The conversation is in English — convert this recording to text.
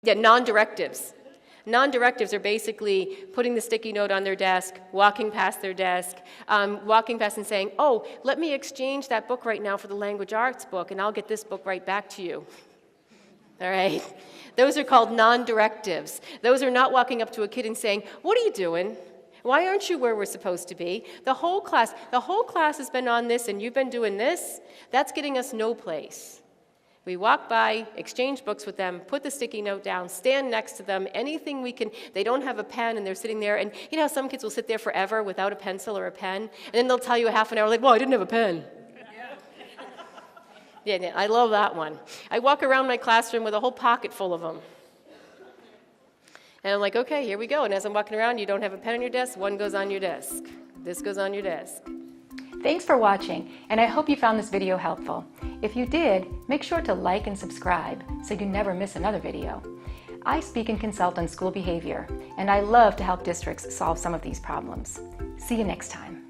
Yeah, non-directives. Non-directives are basically putting the sticky note on their desk, walking past their desk, walking past and saying, oh, let me exchange that book right now for the language arts book, and I'll get this book right back to you. All right? Those are called non-directives. Those are not walking up to a kid and saying, what are you doing? Why aren't you where we're supposed to be? The whole class has been on this, and you've been doing this. That's getting us no place. We walk by, exchange books with them, put the sticky note down, stand next to them, anything we can. They don't have a pen, and they're sitting there. And you know how some kids will sit there forever without a pencil or a pen? And then they'll tell you a half an hour, like, well, I didn't have a pen. Yeah, I love that one. I walk around my classroom with a whole pocket full of them. And I'm like, okay, here we go. And as I'm walking around, you don't have a pen on your desk, one goes on your desk. This goes on your desk. Thanks for watching, and I hope you found this video helpful. If you did, make sure to like and subscribe so you never miss another video. I speak and consult on school behavior, and I love to help districts solve some of these problems. See you next time.